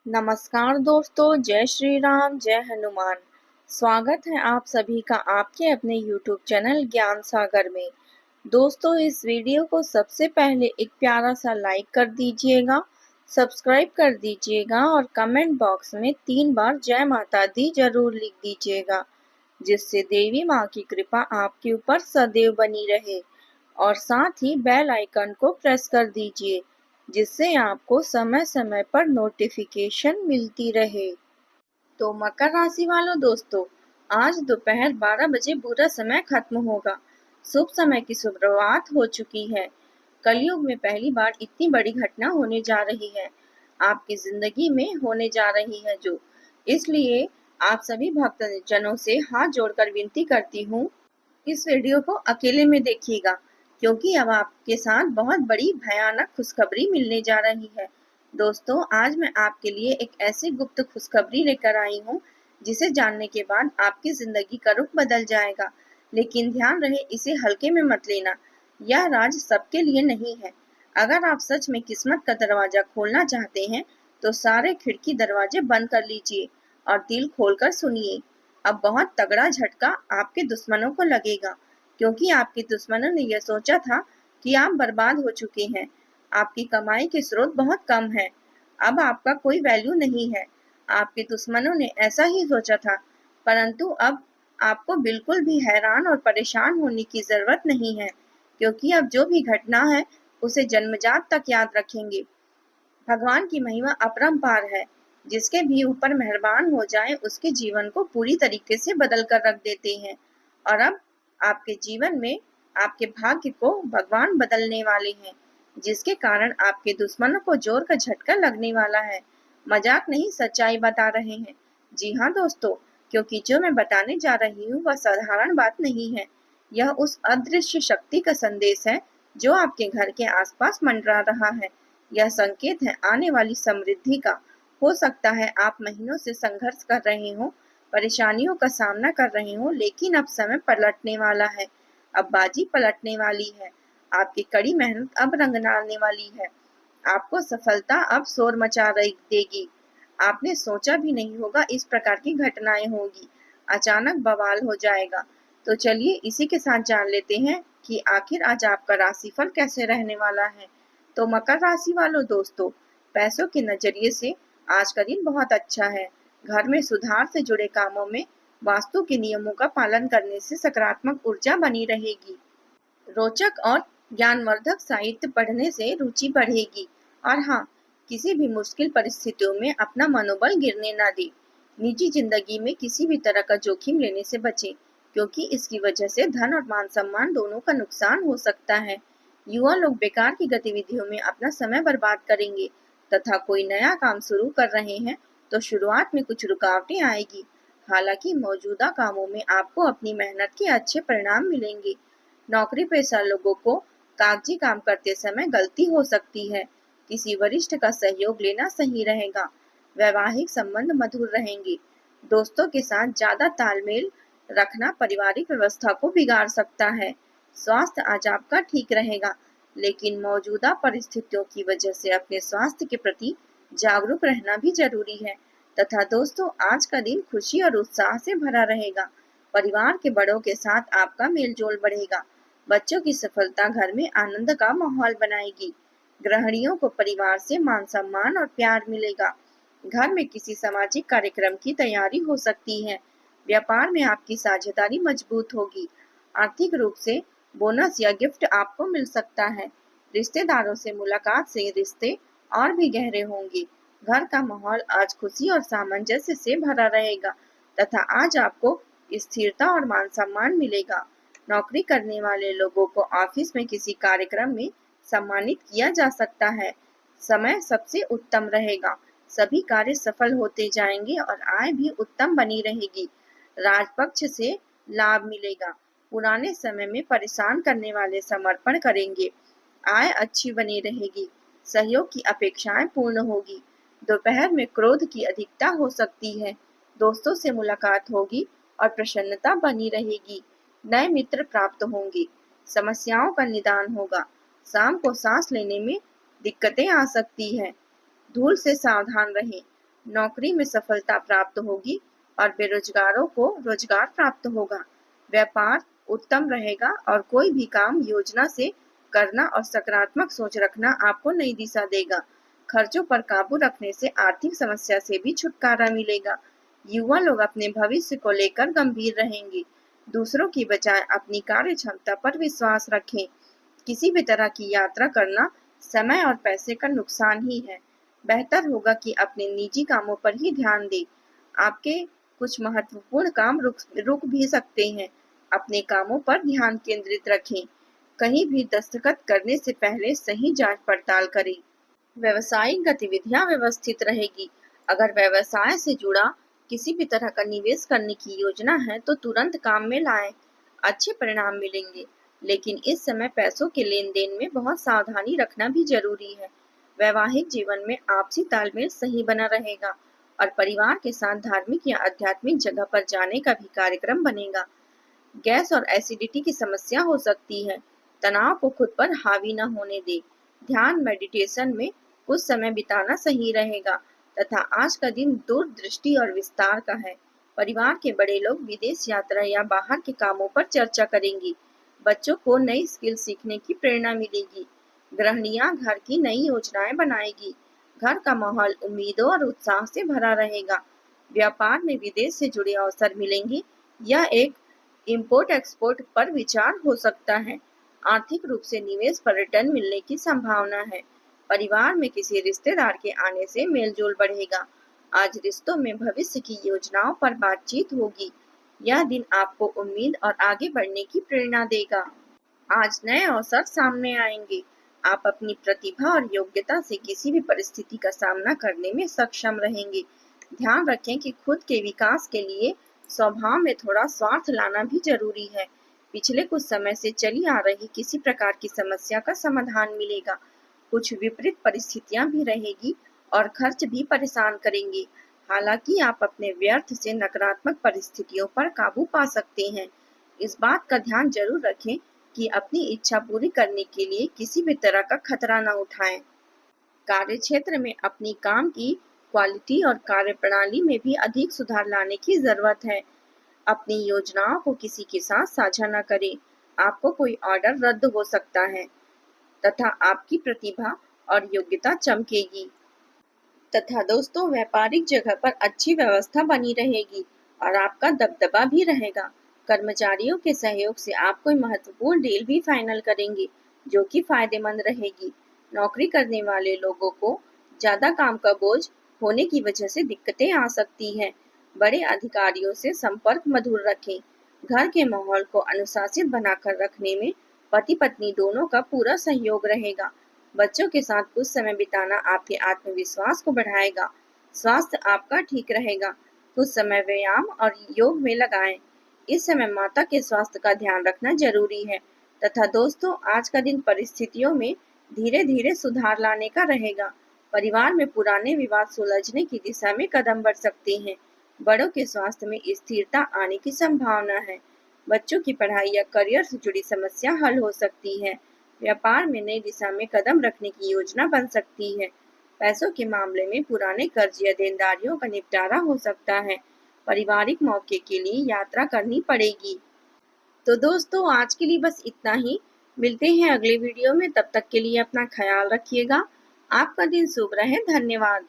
नमस्कार दोस्तों, जय श्री राम, जय हनुमान। स्वागत है आप सभी का आपके अपने YouTube चैनल ज्ञान सागर में। दोस्तों, इस वीडियो को सबसे पहले एक प्यारा सा लाइक कर दीजिएगा, सब्सक्राइब कर दीजिएगा और कमेंट बॉक्स में 3 बार जय माता दी जरूर लिख दीजिएगा, जिससे देवी माँ की कृपा आपके ऊपर सदैव बनी रहे। और साथ ही बेल आइकन को प्रेस कर दीजिए, जिससे आपको समय समय पर नोटिफिकेशन मिलती रहे। तो मकर राशि वालों दोस्तों, आज दोपहर 12 बजे बुरा समय खत्म होगा। शुभ समय की शुरुआत हो चुकी है। कलयुग में पहली बार इतनी बड़ी घटना होने जा रही है, आपकी जिंदगी में होने जा रही है जो इसलिए आप सभी भक्त जनों से हाथ जोड़कर विनती करती हूँ, इस वीडियो को अकेले में देखिएगा, क्योंकि अब आपके साथ बहुत बड़ी भयानक खुशखबरी मिलने जा रही है। दोस्तों, आज मैं आपके लिए एक ऐसी गुप्त खुशखबरी लेकर आई हूँ, जिसे जानने के बाद आपकी जिंदगी का रुख बदल जाएगा। लेकिन ध्यान रहे, इसे हल्के में मत लेना। यह राज सबके लिए नहीं है। अगर आप सच में किस्मत का दरवाजा खोलना चाहते हैं, तो सारे खिड़की दरवाजे बंद कर लीजिए और दिल खोलकर सुनिए। अब बहुत तगड़ा झटका आपके दुश्मनों को लगेगा, क्योंकि आपके दुश्मनों ने यह सोचा था कि आप बर्बाद हो चुके हैं। आपकी कमाई के स्रोत बहुत कम है, अब आपका कोई वैल्यू नहीं है। आपके दुश्मनों ने ऐसा ही सोचा था, परंतु अब आपको बिल्कुल भी हैरान और परेशान होने की जरूरत नहीं है, क्योंकि अब जो भी घटना है उसे जन्मजात तक याद रखेंगे। भगवान की महिमा अपरंपार है। जिसके भी ऊपर मेहरबान हो जाए, उसके जीवन को पूरी तरीके से बदल कर रख देते हैं। और अब आपके जीवन में आपके भाग्य को भगवान बदलने वाले हैं, जिसके कारण आपके दुश्मनों को जोर का झटका लगने वाला है। मजाक नहीं, सच्चाई बता रहे हैं। जी हाँ दोस्तों, क्योंकि जो मैं बताने जा रही हूँ वह साधारण बात नहीं है। यह उस अदृश्य शक्ति का संदेश है जो आपके घर के आसपास मंडरा रहा है। यह संकेत है आने वाली समृद्धि का। हो सकता है आप महीनों से संघर्ष कर रहे हो, परेशानियों का सामना कर रहे हो, लेकिन अब समय पलटने वाला है। अब बाजी पलटने वाली है। आपकी कड़ी मेहनत अब रंग लाने वाली है। आपको सफलता अब शोर मचा रही देगी। आपने सोचा भी नहीं होगा इस प्रकार की घटनाएं होगी। अचानक बवाल हो जाएगा। तो चलिए इसी के साथ जान लेते हैं कि आखिर आज आपका राशिफल कैसे रहने वाला है। तो मकर राशि वालों दोस्तों, पैसों के नजरिए से आज का दिन बहुत अच्छा है। घर में सुधार से जुड़े कामों में वास्तु के नियमों का पालन करने से सकारात्मक ऊर्जा बनी रहेगी। रोचक और ज्ञानवर्धक साहित्य पढ़ने से रुचि बढ़ेगी। और हाँ, किसी भी मुश्किल परिस्थितियों में अपना मनोबल गिरने ना दे। निजी जिंदगी में किसी भी तरह का जोखिम लेने से बचें, क्योंकि इसकी वजह से धन और मान सम्मान दोनों का नुकसान हो सकता है। युवा लोग बेकार की गतिविधियों में अपना समय बर्बाद करेंगे तथा कोई नया काम शुरू कर रहे हैं तो शुरुआत में कुछ रुकावटें आएगी। हालांकि मौजूदा कामों में आपको अपनी मेहनत के अच्छे परिणाम मिलेंगे। नौकरी पेशा लोगों को कागजी काम करते समय गलती हो सकती है। किसी वरिष्ठ का सहयोग लेना सही रहेगा। वैवाहिक संबंध मधुर रहेंगे। दोस्तों के साथ ज्यादा तालमेल रखना पारिवारिक व्यवस्था को बिगाड़ सकता है। स्वास्थ्य आज आपका ठीक रहेगा, लेकिन मौजूदा परिस्थितियों की वजह से अपने स्वास्थ्य के प्रति जागरूक रहना भी जरूरी है। तथा दोस्तों, आज का दिन खुशी और उत्साह से भरा रहेगा। परिवार के बड़ों के साथ आपका मेलजोल बढ़ेगा। बच्चों की सफलता घर में आनंद का माहौल बनाएगी। गृहिणियों को परिवार से मान सम्मान और प्यार मिलेगा। घर में किसी सामाजिक कार्यक्रम की तैयारी हो सकती है। व्यापार में आपकी साझेदारी मजबूत होगी। आर्थिक रूप से बोनस या गिफ्ट आपको मिल सकता है। रिश्तेदारों से मुलाकात से रिश्ते और भी गहरे होंगे। घर का माहौल आज खुशी और सामंजस्य से भरा रहेगा तथा आज आपको स्थिरता और मान सम्मान मिलेगा। नौकरी करने वाले लोगों को ऑफिस में किसी कार्यक्रम में सम्मानित किया जा सकता है। समय सबसे उत्तम रहेगा। सभी कार्य सफल होते जाएंगे और आय भी उत्तम बनी रहेगी। राजपक्ष से लाभ मिलेगा। पुराने समय में परेशान करने वाले समर्पण करेंगे। आय अच्छी बनी रहेगी। सहयोग की अपेक्षाएं पूर्ण होगी। दोपहर में क्रोध की अधिकता हो सकती है। दोस्तों से मुलाकात होगी और प्रसन्नता बनी रहेगी। नए मित्र प्राप्त होंगे। समस्याओं का निदान होगा। शाम को सांस लेने में दिक्कतें आ सकती हैं। धूल से सावधान रहें। नौकरी में सफलता प्राप्त होगी और बेरोजगारों को रोजगार प्राप्त होगा। व्यापार उत्तम रहेगा और कोई भी काम योजना से करना और सकारात्मक सोच रखना आपको नई दिशा देगा। खर्चों पर काबू रखने से आर्थिक समस्या से भी छुटकारा मिलेगा। युवा लोग अपने भविष्य को लेकर गंभीर रहेंगे। दूसरों की बजाय अपनी कार्य क्षमता पर विश्वास रखें। किसी भी तरह की यात्रा करना समय और पैसे का नुकसान ही है। बेहतर होगा कि अपने निजी कामों पर ही ध्यान दें। आपके कुछ महत्वपूर्ण काम रुक भी सकते हैं। अपने कामों पर ध्यान केंद्रित रखें। कहीं भी दस्तखत करने से पहले सही जांच पड़ताल करें। व्यवसायिक गतिविधियां व्यवस्थित रहेगी। अगर व्यवसाय से जुड़ा किसी भी तरह का निवेश करने की योजना है तो तुरंत काम में लाएं। अच्छे परिणाम मिलेंगे, लेकिन इस समय पैसों के लेन देन में बहुत सावधानी रखना भी जरूरी है। वैवाहिक जीवन में आपसी तालमेल सही बना रहेगा और परिवार के साथ धार्मिक या आध्यात्मिक जगह पर जाने का भी कार्यक्रम बनेगा। गैस और एसिडिटी की समस्या हो सकती है। तनाव को खुद पर हावी न होने दे। ध्यान मेडिटेशन में कुछ समय बिताना सही रहेगा तथा आज का दिन दूरदृष्टि और विस्तार का है। परिवार के बड़े लोग विदेश यात्रा या बाहर के कामों पर चर्चा करेंगी। बच्चों को नई स्किल सीखने की प्रेरणा मिलेगी। गृहिणियां घर की नई योजनाएं बनाएगी। घर का माहौल उम्मीदों और उत्साह से भरा रहेगा। व्यापार में विदेश से जुड़े अवसर मिलेंगे। यह एक इम्पोर्ट एक्सपोर्ट पर विचार हो सकता है। आर्थिक रूप से निवेश पर रिटर्न मिलने की संभावना है। परिवार में किसी रिश्तेदार के आने से मेलजोल बढ़ेगा। आज रिश्तों में भविष्य की योजनाओं पर बातचीत होगी। यह दिन आपको उम्मीद और आगे बढ़ने की प्रेरणा देगा। आज नए अवसर सामने आएंगे। आप अपनी प्रतिभा और योग्यता से किसी भी परिस्थिति का सामना करने में सक्षम रहेंगे। ध्यान रखें कि खुद के विकास के लिए स्वभाव में थोड़ा स्वार्थ लाना भी जरूरी है। पिछले कुछ समय से चली आ रही किसी प्रकार की समस्या का समाधान मिलेगा। कुछ विपरीत परिस्थितियां भी रहेगी और खर्च भी परेशान करेंगे। हालांकि आप अपने व्यर्थ से नकारात्मक परिस्थितियों पर काबू पा सकते हैं। इस बात का ध्यान जरूर रखें कि अपनी इच्छा पूरी करने के लिए किसी भी तरह का खतरा न उठाएं। कार्य क्षेत्र में अपनी काम की क्वालिटी और कार्यप्रणाली में भी अधिक सुधार लाने की जरूरत है। अपनी योजनाओं को किसी के साथ साझा न करें। आपको कोई ऑर्डर रद्द हो सकता है तथा आपकी प्रतिभा और योग्यता चमकेगी। तथा दोस्तों, व्यापारिक जगह पर अच्छी व्यवस्था बनी रहेगी और आपका दबदबा भी रहेगा। कर्मचारियों के सहयोग से आप कोई महत्वपूर्ण डील भी फाइनल करेंगे जो कि फायदेमंद रहेगी। नौकरी करने वाले लोगों को ज्यादा काम का बोझ होने की वजह से दिक्कतें आ सकती हैं। बड़े अधिकारियों से संपर्क मधुर रखें। घर के माहौल को अनुशासित बनाकर रखने में पति पत्नी दोनों का पूरा सहयोग रहेगा। बच्चों के साथ कुछ समय बिताना आपके आत्मविश्वास को बढ़ाएगा। स्वास्थ्य आपका ठीक रहेगा। कुछ समय व्यायाम और योग में लगाएं। इस समय माता के स्वास्थ्य का ध्यान रखना जरूरी है। तथा दोस्तों, आज का दिन परिस्थितियों में धीरे धीरे सुधार लाने का रहेगा। परिवार में पुराने विवाद सुलझने की दिशा में कदम बढ़ सकते हैं। बड़ों के स्वास्थ्य में स्थिरता आने की संभावना है। बच्चों की पढ़ाई या करियर से जुड़ी समस्या हल हो सकती है। व्यापार में नई दिशा में कदम रखने की योजना बन सकती है। पैसों के मामले में पुराने कर्ज या देनदारियों का निपटारा हो सकता है। पारिवारिक मौके के लिए यात्रा करनी पड़ेगी। तो दोस्तों, आज के लिए बस इतना ही। मिलते हैं अगले वीडियो में। तब तक के लिए अपना ख्याल रखिएगा। आपका दिन शुभ रहे। धन्यवाद।